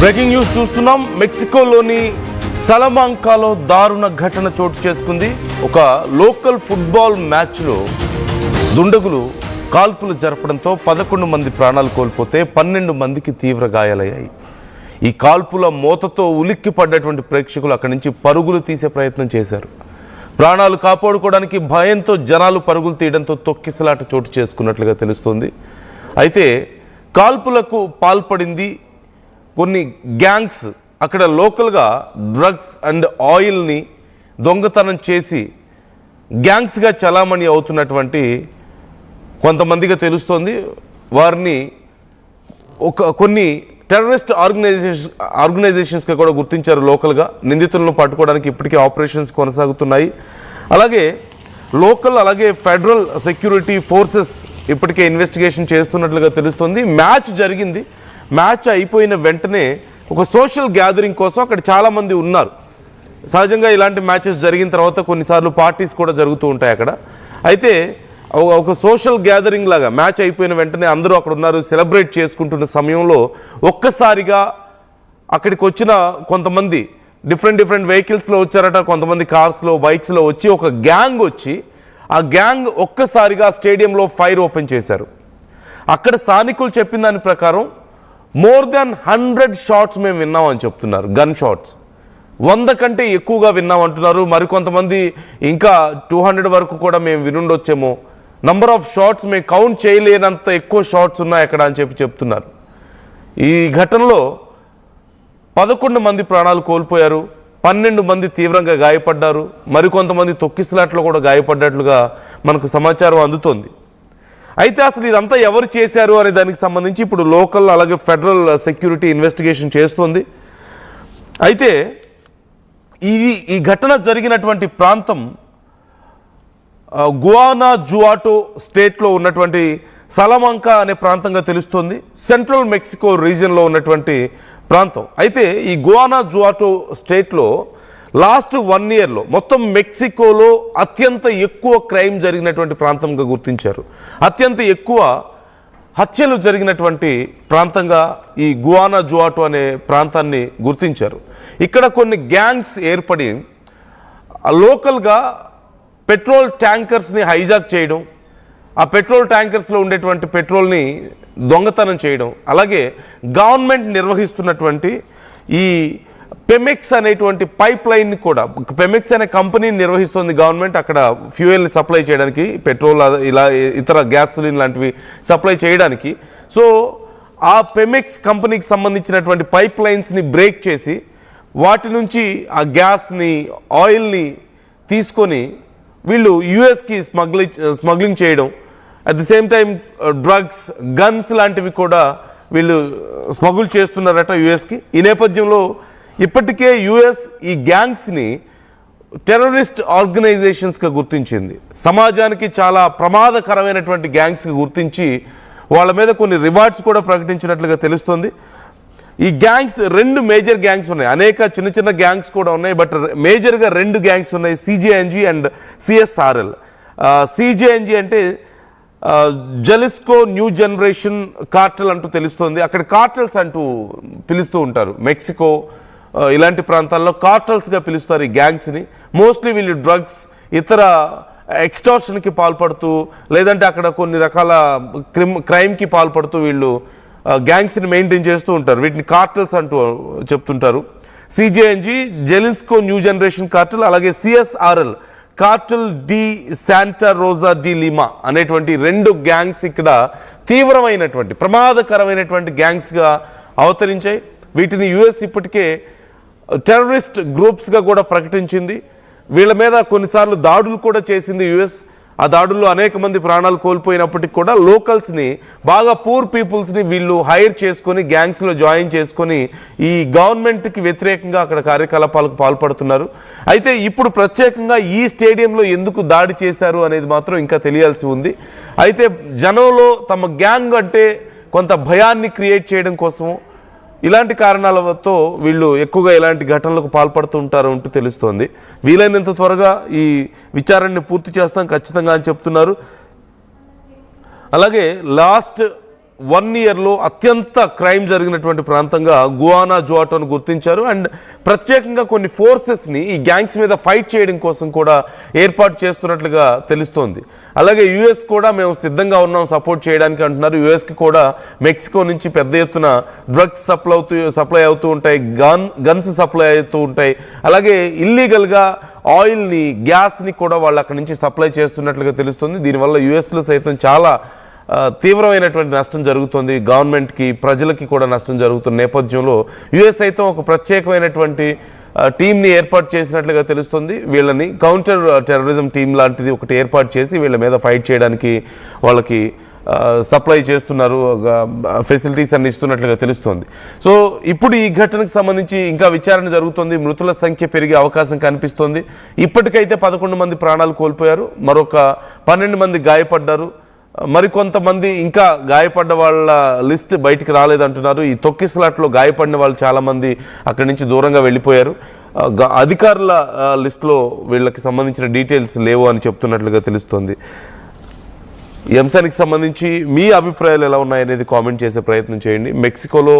Breaking news చూస్తున్నాం. మెక్సికోలోని సలమాంకాలో దారుణ ఘటన చోటు చేసుకుంది. ఒక లోకల్ ఫుట్బాల్ మ్యాచ్లో దుండగులు కాల్పులు జరపడంతో 11 మంది ప్రాణాలు కోల్పోతే 12 మందికి తీవ్ర గాయాలయ్యాయి. ఈ కాల్పుల మోతతో ఉలిక్కి పడ్డటువంటి ప్రేక్షకులు అక్కడి నుంచి పరుగులు తీసే ప్రయత్నం చేశారు. ప్రాణాలు కాపాడుకోవడానికి భయంతో జనాలు పరుగులు తీయడంతో తొక్కిసలాట చోటు చేసుకున్నట్లుగా తెలుస్తోంది. అయితే కాల్పులకు పాల్పడింది కొన్ని గ్యాంగ్స్. అక్కడ లోకల్గా డ్రగ్స్ అండ్ ఆయిల్ని దొంగతనం చేసి గ్యాంగ్స్గా చలామణి అవుతున్నటువంటి కొంతమందిగా తెలుస్తోంది. వారిని కొన్ని టెర్రరిస్ట్ ఆర్గనైజేషన్స్గా కూడా గుర్తించారు. లోకల్గా నిందితులను పట్టుకోవడానికి ఇప్పటికే ఆపరేషన్స్ కొనసాగుతున్నాయి. అలాగే అలాగే ఫెడరల్ సెక్యూరిటీ ఫోర్సెస్ ఇప్పటికే ఇన్వెస్టిగేషన్ చేస్తున్నట్లుగా తెలుస్తుంది. మ్యాచ్ జరిగింది. మ్యాచ్ అయిపోయిన వెంటనే ఒక సోషల్ గ్యాదరింగ్ కోసం అక్కడ చాలామంది ఉన్నారు. సహజంగా ఇలాంటి మ్యాచెస్ జరిగిన తర్వాత కొన్నిసార్లు పార్టీస్ కూడా జరుగుతూ ఉంటాయి అక్కడ. అయితే ఒక సోషల్ గ్యాదరింగ్ లాగా మ్యాచ్ అయిపోయిన వెంటనే అందరూ అక్కడ ఉన్నారు. సెలబ్రేట్ చేసుకుంటున్న సమయంలో ఒక్కసారిగా అక్కడికి వచ్చిన కొంతమంది డిఫరెంట్ వెహికల్స్లో వచ్చారట. కొంతమంది కార్స్లో, బైక్స్లో వచ్చి ఒక గ్యాంగ్ వచ్చి ఆ గ్యాంగ్ ఒక్కసారిగా స్టేడియంలో ఫైర్ ఓపెన్ చేశారు. అక్కడ స్థానికులు చెప్పిన దాని ప్రకారం మోర్ దాన్ 100 షాట్స్ మేము విన్నామని చెప్తున్నారు. గన్ షాట్స్ 100 కంటే ఎక్కువగా విన్నామంటున్నారు. మరికొంతమంది ఇంకా 200 వరకు కూడా మేము వినుండొచ్చేమో. నంబర్ ఆఫ్ షాట్స్ మేము కౌంట్ చేయలేనంత ఎక్కువ షాట్స్ ఉన్నాయి అక్కడ అని చెప్తున్నారు. ఈ ఘటనలో 11 మంది ప్రాణాలు కోల్పోయారు. 12 మంది తీవ్రంగా గాయపడ్డారు. మరికొంతమంది తొక్కిసలాట్లో కూడా గాయపడ్డట్లుగా మనకు సమాచారం అందుతోంది. అయితే అసలు ఇదంతా ఎవరు చేశారు అనే దానికి సంబంధించి ఇప్పుడు లోకల్ అలాగే ఫెడరల్ సెక్యూరిటీ ఇన్వెస్టిగేషన్ చేస్తోంది. అయితే ఈ ఘటన జరిగినటువంటి ప్రాంతం గువానాజువాటో స్టేట్లో ఉన్నటువంటి సలమాంకా అనే ప్రాంతంగా తెలుస్తుంది. సెంట్రల్ మెక్సికో రీజియన్లో ఉన్నటువంటి ప్రాంతం. అయితే ఈ గువానాజువాటో స్టేట్లో లాస్ట్ 1 ఇయర్లో మొత్తం మెక్సికోలో అత్యంత ఎక్కువ క్రైమ్ జరిగినటువంటి ప్రాంతంగా గుర్తించారు. అత్యంత ఎక్కువ హత్యలు జరిగినటువంటి ప్రాంతంగా ఈ గువానాజువాటో అనే ప్రాంతాన్ని గుర్తించారు. ఇక్కడ కొన్ని గ్యాంగ్స్ ఏర్పడి లోకల్గా పెట్రోల్ ట్యాంకర్స్ని హైజాక్ చేయడం, ఆ పెట్రోల్ ట్యాంకర్స్లో ఉండేటువంటి పెట్రోల్ని దొంగతనం చేయడం, అలాగే గవర్నమెంట్ నిర్వహిస్తున్నటువంటి ఈ పెమెక్స్ అనేటువంటి పైప్ లైన్ కూడా, పెమెక్స్ అనే కంపెనీని నిర్వహిస్తుంది గవర్నమెంట్. అక్కడ ఫ్యూయల్ని సప్లై చేయడానికి, పెట్రోల్ ఇలా ఇతర గ్యాసోలిన్ లాంటివి సప్లై చేయడానికి. సో ఆ పెమెక్స్ కంపెనీకి సంబంధించినటువంటి పైప్ లైన్స్ని బ్రేక్ చేసి వాటి నుంచి ఆ గ్యాస్ని, ఆయిల్ని తీసుకొని వీళ్ళు యుఎస్కి స్మగ్లింగ్ చేయడం, at the same time drugs, guns లాంటివి కూడా వీళ్ళు స్మగుల్ చేస్తున్నారట యుఎస్కి. ఈ నేపథ్యంలో ఇప్పటికే యుఎస్ ఈ గ్యాంగ్స్ని టెర్రరిస్ట్ ఆర్గనైజేషన్స్గా గుర్తించింది. సమాజానికి చాలా ప్రమాదకరమైనటువంటి గ్యాంగ్స్గా గుర్తించి వాళ్ళ మీద కొన్ని రివార్డ్స్ కూడా ప్రకటించినట్లుగా తెలుస్తుంది. ఈ గ్యాంగ్స్ 2 మేజర్ గ్యాంగ్స్ ఉన్నాయి. అనేక చిన్న గ్యాంగ్స్ కూడా ఉన్నాయి, బట్ మేజర్గా 2 గ్యాంగ్స్ ఉన్నాయి, సిజేఎన్జి అండ్ సిఎస్ఆర్ఎల్. సిజేఎన్జి అంటే జలిస్కో న్యూ జనరేషన్ కార్టెల్ అంటూ తెలుస్తుంది. అక్కడ కార్టెల్స్ అంటూ పిలుస్తూ ఉంటారు. మెక్సికో ఇలాంటి ప్రాంతాల్లో కార్టెల్స్గా పిలుస్తారు ఈ గ్యాంగ్స్ని. మోస్ట్లీ వీళ్ళు డ్రగ్స్, ఇతర ఎక్స్టార్షన్కి పాల్పడుతూ, లేదంటే అక్కడ కొన్ని రకాల క్రైమ్కి పాల్పడుతూ వీళ్ళు గ్యాంగ్స్ని మెయింటైన్ చేస్తూ ఉంటారు. వీటిని కార్టెల్స్ అంటూ చెప్తుంటారు. సిజేఎన్జి జెలిస్కో న్యూ జనరేషన్ కార్టెల్, అలాగే సిఎస్ఆర్ఎల్ కార్టెల్ డి శాంటా రోజా డి లిమా అనేటువంటి 2 గ్యాంగ్స్ ఇక్కడ తీవ్రమైనటువంటి ప్రమాదకరమైనటువంటి గ్యాంగ్స్గా అవతరించాయి. వీటిని యుఎస్ ఇప్పటికే టెర్రరిస్ట్ గ్రూప్స్గా కూడా ప్రకటించింది. వీళ్ళ మీద కొన్నిసార్లు దాడులు కూడా చేసింది యుఎస్. ఆ దాడుల్లో అనేక మంది ప్రాణాలు కోల్పోయినప్పటికీ కూడా లోకల్స్ని, బాగా పూర్ పీపుల్స్ని వీళ్ళు హైర్ చేసుకొని గ్యాంగ్స్లో జాయిన్ చేసుకొని ఈ గవర్నమెంట్కి వ్యతిరేకంగా అక్కడ కార్యకలాపాలకు పాల్పడుతున్నారు. అయితే ఇప్పుడు ప్రత్యేకంగా ఈ స్టేడియంలో ఎందుకు దాడి చేశారు అనేది మాత్రం ఇంకా తెలియాల్సి ఉంది. అయితే జనంలో తమ గ్యాంగ్ అంటే కొంత భయాన్ని క్రియేట్ చేయడం కోసం ఇలాంటి కారణాలతో వీళ్ళు ఎక్కువగా ఇలాంటి ఘటనలకు పాల్పడుతూ ఉంటారు అంటూ తెలుస్తోంది. వీలైనంత త్వరగా ఈ విచారణని పూర్తి చేస్తాం ఖచ్చితంగా అని చెప్తున్నారు. అలాగే లాస్ట్ 1 ఇయర్లో అత్యంత క్రైమ్ జరిగినటువంటి ప్రాంతంగా గువానాజువాటోను గుర్తించారు. అండ్ ప్రత్యేకంగా కొన్ని ఫోర్సెస్ని ఈ గ్యాంగ్స్ మీద ఫైట్ చేయడం కోసం కూడా ఏర్పాటు చేస్తున్నట్లుగా తెలుస్తోంది. అలాగే యుఎస్ కూడా మేము సిద్ధంగా ఉన్నాం సపోర్ట్ చేయడానికి అంటున్నారు. యుఎస్కి కూడా మెక్సికో నుంచి పెద్ద ఎత్తున డ్రగ్స్ సప్లై అవుతూ ఉంటాయి, గన్స్ సప్లై అవుతూ ఉంటాయి. అలాగే ఇల్లీగల్గా ఆయిల్ని, గ్యాస్ని కూడా వాళ్ళు అక్కడి నుంచి సప్లై చేస్తున్నట్లుగా తెలుస్తుంది. దీనివల్ల యుఎస్లో సైతం చాలా తీవ్రమైనటువంటి నష్టం జరుగుతుంది. గవర్నమెంట్కి, ప్రజలకి కూడా నష్టం జరుగుతున్న నేపథ్యంలో యుఎస్ సైతం ఒక ప్రత్యేకమైనటువంటి టీంని ఏర్పాటు చేసినట్లుగా తెలుస్తుంది. వీళ్ళని కౌంటర్ టెర్రరిజం టీం లాంటిది ఒకటి ఏర్పాటు చేసి వీళ్ళ మీద ఫైట్ చేయడానికి వాళ్ళకి సప్లై చేస్తున్నారు, ఫెసిలిటీస్ అన్ని ఇస్తున్నట్లుగా తెలుస్తుంది. సో ఇప్పుడు ఈ ఘటనకు సంబంధించి ఇంకా విచారణ జరుగుతుంది. మృతుల సంఖ్య పెరిగే అవకాశం కనిపిస్తోంది. ఇప్పటికైతే 11 మంది ప్రాణాలు కోల్పోయారు, మరొక 12 మంది గాయపడ్డారు. మరికొంతమంది ఇంకా గాయపడ్డ వాళ్ళ లిస్ట్ బయటికి రాలేదంటున్నారు. ఈ తొక్కిసలాట్లో గాయపడిన వాళ్ళు చాలామంది అక్కడి నుంచి దూరంగా వెళ్ళిపోయారు. అధికారుల లిస్టులో వీళ్ళకి సంబంధించిన డీటెయిల్స్ లేవు అని చెప్తున్నట్లుగా తెలుస్తుంది. ఈ అంశానికి సంబంధించి మీ అభిప్రాయాలు ఎలా ఉన్నాయనేది కామెంట్ చేసే ప్రయత్నం చేయండి. మెక్సికోలో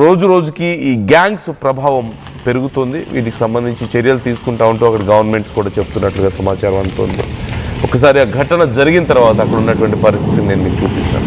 రోజు రోజుకి ఈ గ్యాంగ్స్ ప్రభావం పెరుగుతుంది. వీటికి సంబంధించి చర్యలు తీసుకుంటా ఉంటూ అక్కడ గవర్నమెంట్స్ కూడా చెప్తున్నట్లుగా సమాచారం అందుతోంది. ఒకసారి ఆ ఘటన జరిగిన తర్వాత అక్కడ ఉన్నటువంటి పరిస్థితిని నేను మీకు చూపిస్తాను.